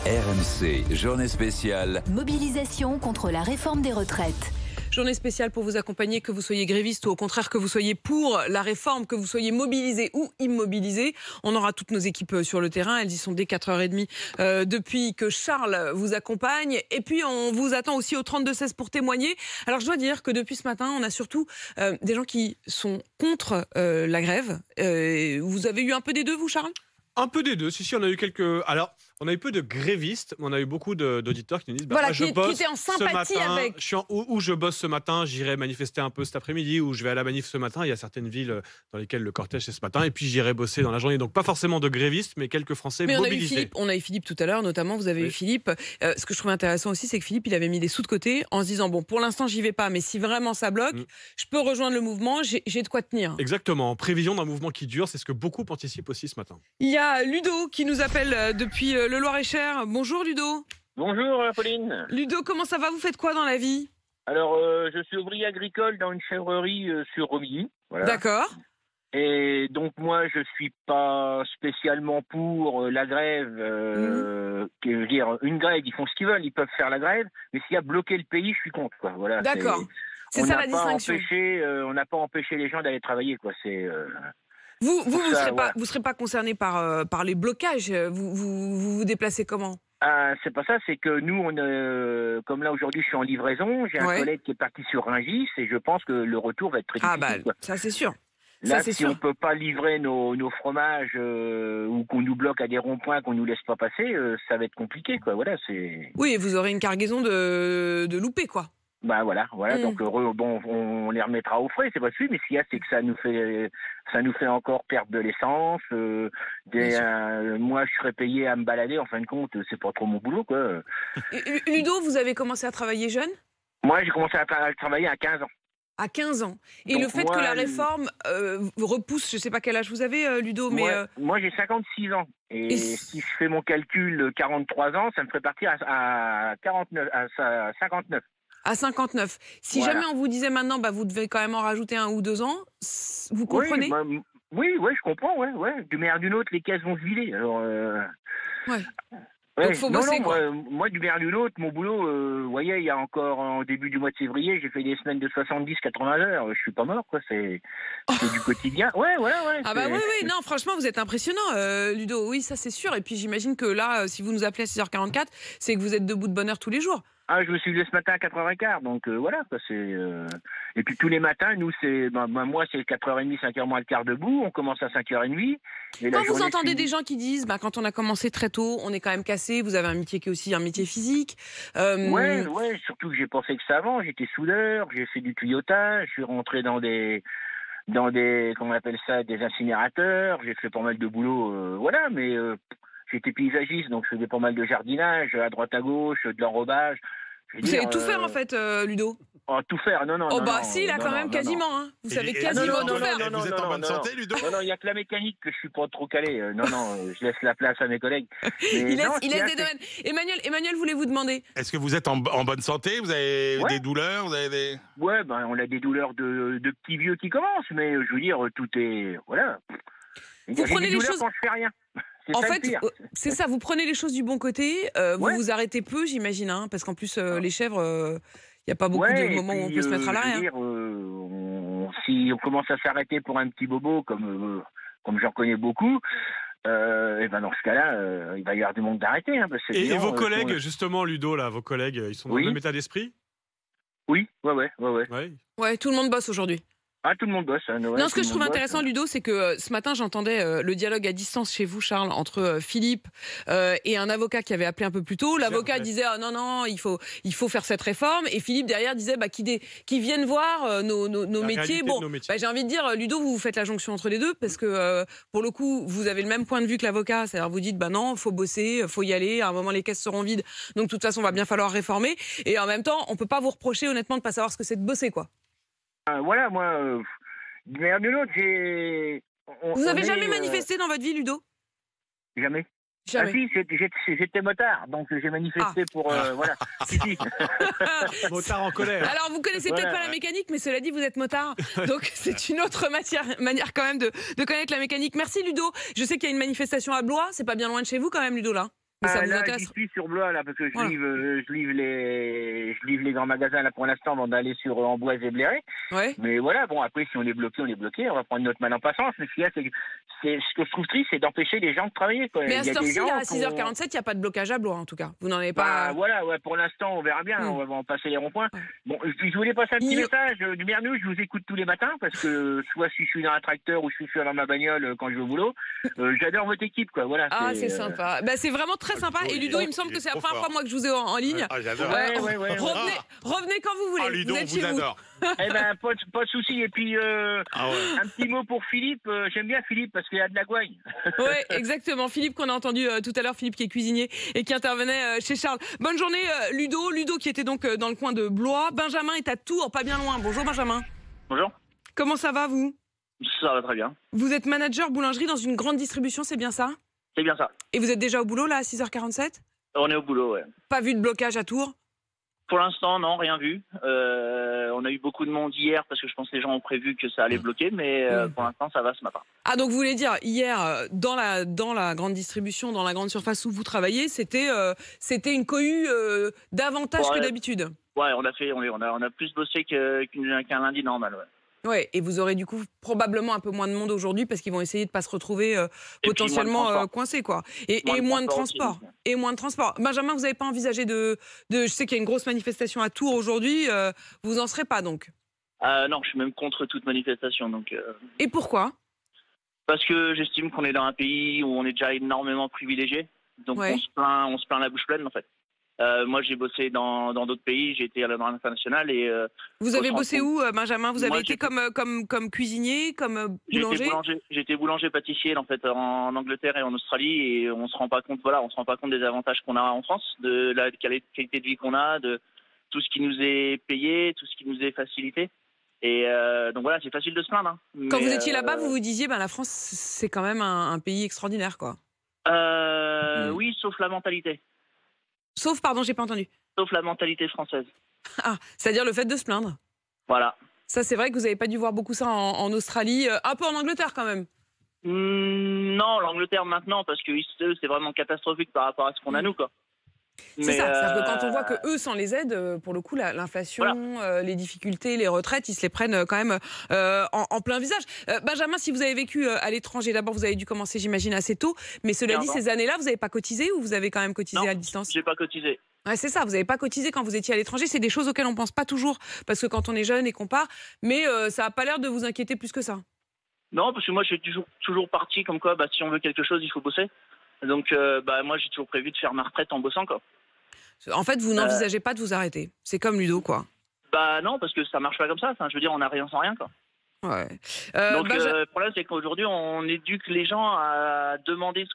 RMC, journée spéciale. Mobilisation contre la réforme des retraites. Journée spéciale pour vous accompagner, que vous soyez gréviste ou au contraire que vous soyez pour la réforme, que vous soyez mobilisé ou immobilisé. On aura toutes nos équipes sur le terrain. Elles y sont dès 4h30 depuis que Charles vous accompagne. Et puis on vous attend aussi au 32-16 pour témoigner. Alors je dois dire que depuis ce matin, on a surtout des gens qui sont contre la grève. Vous avez eu un peu des deux, vous, Charles ? Un peu des deux, si, on a eu quelques... Alors, on a eu peu de grévistes, mais on a eu beaucoup d'auditeurs qui nous disent voilà, moi, qui étaient en sympathie ce matin, avec. Où je bosse ce matin, j'irai manifester un peu cet après-midi, ou je vais à la manif ce matin. Il y a certaines villes dans lesquelles le cortège est ce matin, et puis j'irai bosser dans la journée. Donc pas forcément de grévistes, mais quelques Français mobilisés. On a eu Philippe tout à l'heure, notamment, vous avez eu Philippe. Ce que je trouve intéressant aussi, c'est que Philippe, il avait mis des sous de côté en se disant, bon, pour l'instant, j'y vais pas, mais si vraiment ça bloque, je peux rejoindre le mouvement, j'ai de quoi tenir. Exactement, en prévision d'un mouvement qui dure, c'est ce que beaucoup anticipent aussi ce matin. Il y a Ludo qui nous appelle depuis le Loir-et-Cher. Bonjour Ludo. Bonjour Pauline. Ludo, comment ça va ? Vous faites quoi dans la vie ? Alors, je suis ouvrier agricole dans une chèvrerie sur Romilly. Voilà. D'accord. Et donc moi, je suis pas spécialement pour la grève. Je veux dire, une grève, ils font ce qu'ils veulent, ils peuvent faire la grève. Mais s'il y a bloqué le pays, je suis contre. Quoi. Voilà. D'accord. C'est ça la distinction. On n'a pas empêché les gens d'aller travailler. Quoi. C'est... Vous serez pas concerné par les blocages. Vous déplacez comment ? C'est pas ça, c'est que nous, comme là aujourd'hui, je suis en livraison. J'ai un collègue qui est parti sur Rungis et je pense que le retour va être très difficile. Quoi. Ça c'est sûr. Là, si on peut pas livrer nos fromages ou qu'on nous bloque à des ronds-points, qu'on nous laisse pas passer, ça va être compliqué, quoi. Voilà, c'est. Oui, et vous aurez une cargaison de loupés, quoi. Bah voilà. Donc bon, on les remettra au frais, c'est pas sûr, mais ce qu'il y a, c'est que ça nous fait encore perdre de l'essence. Moi, je serais payé à me balader. En fin de compte, c'est pas trop mon boulot, quoi. Ludo, vous avez commencé à travailler jeune ? Moi, j'ai commencé à travailler à 15 ans. À 15 ans. Et donc le fait que la réforme repousse, je sais pas quel âge vous avez, Ludo, mais... Moi, j'ai 56 ans. Et si je fais mon calcul, 43 ans, ça me ferait partir à 59. À 59. Si jamais on vous disait maintenant, vous devez quand même en rajouter 1 ou 2 ans, vous comprenez ? Oui, je comprends, ouais. Du meilleur d'une autre, les caisses vont se vider. Alors, donc faut bosser, moi, du meilleur d'une autre, mon boulot, vous voyez, il y a encore, en début du mois de février, j'ai fait des semaines de 70-80 heures. Je suis pas mort, quoi. C'est du quotidien. Ouais. Ah oui. Non, franchement, vous êtes impressionnant, Ludo. Oui, ça c'est sûr. Et puis j'imagine que là, si vous nous appelez à 6h44, c'est que vous êtes debout de bonne heure tous les jours. Ah, je me suis levé ce matin à 4h15, donc voilà, quoi, c'est... Et puis tous les matins, nous, c'est... moi, c'est 4h30, 5h moins le quart debout, on commence à 5h30. Et quand vous entendez des gens qui disent, quand on a commencé très tôt, on est quand même cassé, vous avez un métier qui est aussi un métier physique. Ouais, surtout que j'ai pas fait que ça avant, j'étais soudeur, j'ai fait du tuyautage, je suis rentré dans des comment on appelle ça, des incinérateurs, j'ai fait pas mal de boulot, mais... J'étais paysagiste, donc je faisais pas mal de jardinage, à droite à gauche, de l'enrobage. Vous savez tout faire en fait, Ludo ? Tout faire, non. Si, là quand même, quasiment. Hein. Vous savez quasiment tout faire. Vous êtes en bonne santé, Ludo ? Non, il n'y a que la mécanique que je suis pas trop calé. Non, je laisse la place à mes collègues. Il laisse des domaines. Emmanuel voulait vous demander. Est-ce que vous êtes en bonne santé ? Vous avez des douleurs ? Ouais, on a des douleurs de petits vieux qui commencent, mais je veux dire, tout est... Voilà. Vous prenez les choses... quand je fais rien. En fait, c'est ça, vous prenez les choses du bon côté, vous arrêtez peu, j'imagine, parce qu'en plus, les chèvres, il n'y a pas beaucoup de moments où on peut se mettre à l'arrêt. Si on commence à s'arrêter pour un petit bobo, comme j'en connais beaucoup, dans ce cas-là, il va y avoir du monde d'arrêter. Et vos collègues, justement, Ludo, là, vos collègues, ils sont dans le même état d'esprit ? Oui, ouais. Ouais, tout le monde bosse aujourd'hui. Ah, tout le monde bosse. Ce que je trouve intéressant, Ludo, c'est que ce matin, j'entendais le dialogue à distance chez vous, Charles, entre Philippe et un avocat qui avait appelé un peu plus tôt. L'avocat disait non, il faut faire cette réforme. Et Philippe, derrière, disait qu'ils viennent voir nos métiers. Bon, j'ai envie de dire, Ludo, vous faites la jonction entre les deux parce que, pour le coup, vous avez le même point de vue que l'avocat. C'est-à-dire, vous dites, non, il faut bosser, il faut y aller. À un moment, les caisses seront vides. Donc, de toute façon, il va bien falloir réformer. Et en même temps, on ne peut pas vous reprocher, honnêtement, de ne pas savoir ce que c'est de bosser, quoi. Voilà, moi, du meilleur de l'autre, Vous n'avez jamais manifesté dans votre vie, Ludo ? Jamais. Jamais. Ah si, j'étais motard, donc j'ai manifesté pour... voilà. Si. Motard en colère. Alors, vous connaissez peut-être pas la mécanique, mais cela dit, vous êtes motard. Donc, c'est une autre manière quand même de connaître la mécanique. Merci, Ludo. Je sais qu'il y a une manifestation à Blois. C'est pas bien loin de chez vous, quand même, Ludo, là. Mais ça vous Là, intéresse? j'y suis sur Blois, là, parce que Voilà. je livre les grands magasins, là, pour l'instant, avant d'aller sur Amboise et Bléré. Ouais. Mais voilà, bon, après, si on est bloqué, on est bloqué. On va prendre notre mal en patience. Mais ce qu'il y a, ce que je trouve triste, c'est d'empêcher les gens de travailler, quoi. Mais à Il y a cette des heure-ci, gens à 6h47, il n'y a pas de blocage à Blois, en tout cas. Vous n'en avez Bah, pas. voilà, ouais, pour l'instant, on verra bien. On va en passer les ronds-points. Ouais. Bon, je voulais passer un petit Il- message du Mernou. Je vous écoute tous les matins parce que soit si je suis dans un tracteur ou je suis dans ma bagnole quand je vais au boulot. J'adore votre équipe, quoi. Voilà. Ah, c'est sympa. Bah, c'est vraiment très sympa. Et Ludo, il me semble que c'est la première fois moi que je vous ai en ligne. Ah, j'adore. Ouais. Revenez quand vous voulez. Ah, Ludo, vous on êtes vous chez vous. adore. Eh ben, pas de souci. Et puis, Ah ouais. un petit mot pour Philippe. J'aime bien Philippe parce qu'il y a de la gouaille. Oui, exactement. Philippe qu'on a entendu tout à l'heure, Philippe qui est cuisinier et qui intervenait chez Charles. Bonne journée Ludo. Ludo qui était donc dans le coin de Blois. Benjamin est à Tours, pas bien loin. Bonjour Benjamin. Bonjour. Comment ça va vous? Ça va très bien. Vous êtes manager boulangerie dans une grande distribution, c'est bien ça? C'est bien ça. Et vous êtes déjà au boulot là à 6h47? On est au boulot, ouais. Pas vu de blocage à Tours? Pour l'instant, non, rien vu. On a eu beaucoup de monde hier parce que je pense que les gens ont prévu que ça allait bloquer, mais pour l'instant, ça va ce matin. Ah, donc vous voulez dire, hier, dans la grande distribution, dans la grande surface où vous travaillez, c'était une cohue davantage que d'habitude? Ouais, on a plus bossé qu'un lundi normal, ouais. Ouais, et vous aurez du coup probablement un peu moins de monde aujourd'hui parce qu'ils vont essayer de pas se retrouver potentiellement coincés, quoi. Et moins de transport. Aussi. Et moins de transport. Benjamin, vous n'avez pas envisagé je sais qu'il y a une grosse manifestation à Tours aujourd'hui, vous en serez pas donc? Non, je suis même contre toute manifestation, donc. Et pourquoi? Parce que j'estime qu'on est dans un pays où on est déjà énormément privilégié, donc Ouais. on se plaint la bouche pleine en fait. Moi, j'ai bossé dans d'autres pays, j'ai été à l'international et. Vous avez bossé où, Benjamin? Vous avez Moi, été comme cuisinier, comme boulanger? J'ai été boulanger pâtissier en fait en Angleterre et en Australie et on se rend pas compte des avantages qu'on a en France, de la qualité de vie qu'on a, de tout ce qui nous est payé, tout ce qui nous est facilité. Et donc voilà, c'est facile de se plaindre. Hein. Quand Mais, vous étiez là-bas, vous vous disiez, la France, c'est quand même un pays extraordinaire, quoi. Oui, sauf la mentalité. Sauf, pardon, j'ai pas entendu. Sauf la mentalité française. Ah, c'est-à-dire le fait de se plaindre. Voilà. Ça, c'est vrai que vous n'avez pas dû voir beaucoup ça en Australie, un peu en Angleterre quand même. Non, l'Angleterre maintenant, parce que c'est vraiment catastrophique par rapport à ce qu'on a nous, quoi. C'est ça, c'est-à-dire que quand on voit que eux, sans les aides, pour le coup, l'inflation, les difficultés, les retraites, ils se les prennent quand même en plein visage. Benjamin, si vous avez vécu à l'étranger, d'abord vous avez dû commencer, j'imagine, assez tôt, mais cela dit, ces années-là, vous n'avez pas cotisé ou vous avez quand même cotisé à distance? J'ai pas cotisé. Ouais, c'est ça, vous n'avez pas cotisé quand vous étiez à l'étranger, c'est des choses auxquelles on ne pense pas toujours, parce que quand on est jeune et qu'on part, mais ça n'a pas l'air de vous inquiéter plus que ça. Non, parce que moi, j'ai toujours parti comme quoi, si on veut quelque chose, il faut bosser. Donc, moi, j'ai toujours prévu de faire ma retraite en bossant, quoi. En fait, vous n'envisagez pas de vous arrêter. C'est comme Ludo, quoi. Non, parce que ça marche pas comme ça. Enfin, je veux dire, on n'a rien sans rien, quoi. Ouais. Donc, le problème, c'est qu'aujourd'hui, on éduque les gens à demander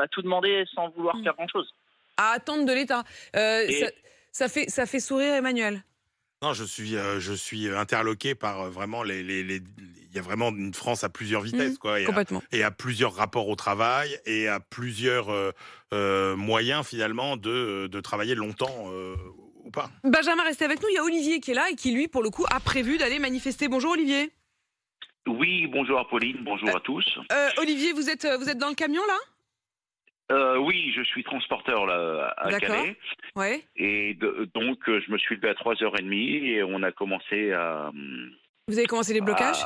à tout demander sans vouloir faire grand-chose. À attendre de l'État. Ça fait sourire Emmanuel. Non, je suis interloqué par vraiment il y a vraiment une France à plusieurs vitesses, quoi. Complètement. Et à plusieurs rapports au travail et à plusieurs moyens finalement de travailler longtemps ou pas. Benjamin, restez avec nous. Il y a Olivier qui est là et qui, lui, pour le coup, a prévu d'aller manifester. Bonjour Olivier. Oui, bonjour Apolline, bonjour à tous. Olivier, vous êtes dans le camion là? Oui, je suis transporteur là, à Calais. Ouais. Et donc, je me suis levé à 3h30 et on a commencé à... Vous avez commencé les blocages?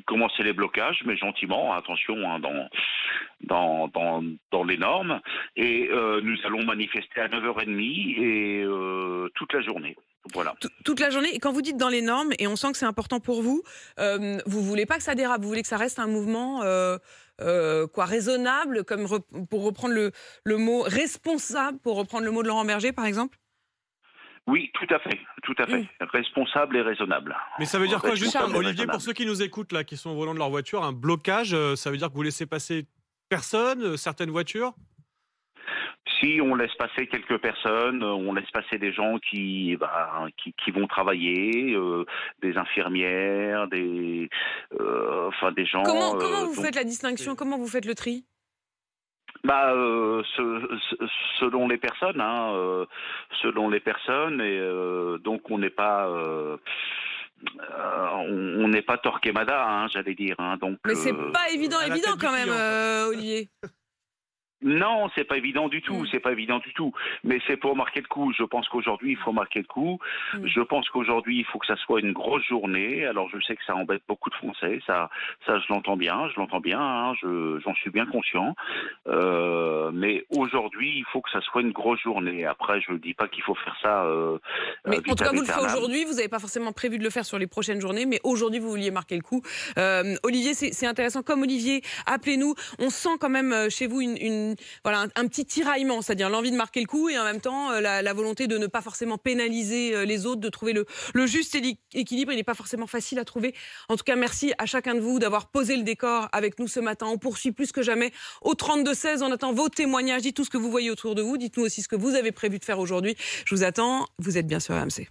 Commencer les blocages, mais gentiment, attention, hein, dans les normes. Et nous allons manifester à 9h30 et toute la journée. Voilà. Toute la journée. Et quand vous dites dans les normes, et on sent que c'est important pour vous, vous voulez pas que ça dérape, vous voulez que ça reste un mouvement raisonnable, comme pour reprendre le mot responsable, pour reprendre le mot de Laurent Berger, par exemple? Oui, tout à fait. Responsable et raisonnable. Mais ça veut dire quoi, juste Charles, Olivier, pour ceux qui nous écoutent, là, qui sont au volant de leur voiture, un blocage, ça veut dire que vous laissez passer personne, certaines voitures? Si on laisse passer quelques personnes, on laisse passer des gens qui vont travailler, des infirmières, des gens. Comment vous faites la distinction? Comment vous faites le tri? Selon les personnes, et donc on n'est pas Torquemada, j'allais dire. Donc, mais c'est pas évident à la tête quand du même, client, Olivier. Non, c'est pas évident du tout, c'est pas évident du tout. Mais c'est pour marquer le coup. Je pense qu'aujourd'hui, il faut marquer le coup. Je pense qu'aujourd'hui, il faut que ça soit une grosse journée. Alors, je sais que ça embête beaucoup de Français. Ça, je l'entends bien. Hein, j'en suis bien conscient. Mais aujourd'hui, il faut que ça soit une grosse journée. Après, je ne dis pas qu'il faut faire ça. Mais en tout cas, vous le faites aujourd'hui. Vous n'avez pas forcément prévu de le faire sur les prochaines journées, mais aujourd'hui, vous vouliez marquer le coup. Olivier, c'est intéressant. Comme Olivier, appelez-nous. On sent quand même chez vous voilà, un petit tiraillement, c'est-à-dire l'envie de marquer le coup et en même temps la volonté de ne pas forcément pénaliser les autres, de trouver le juste équilibre. Il n'est pas forcément facile à trouver. En tout cas, merci à chacun de vous d'avoir posé le décor avec nous ce matin. On poursuit plus que jamais au 32-16. On attend vos témoignages. Dites tout ce que vous voyez autour de vous. Dites-nous aussi ce que vous avez prévu de faire aujourd'hui. Je vous attends. Vous êtes bien sur RMC.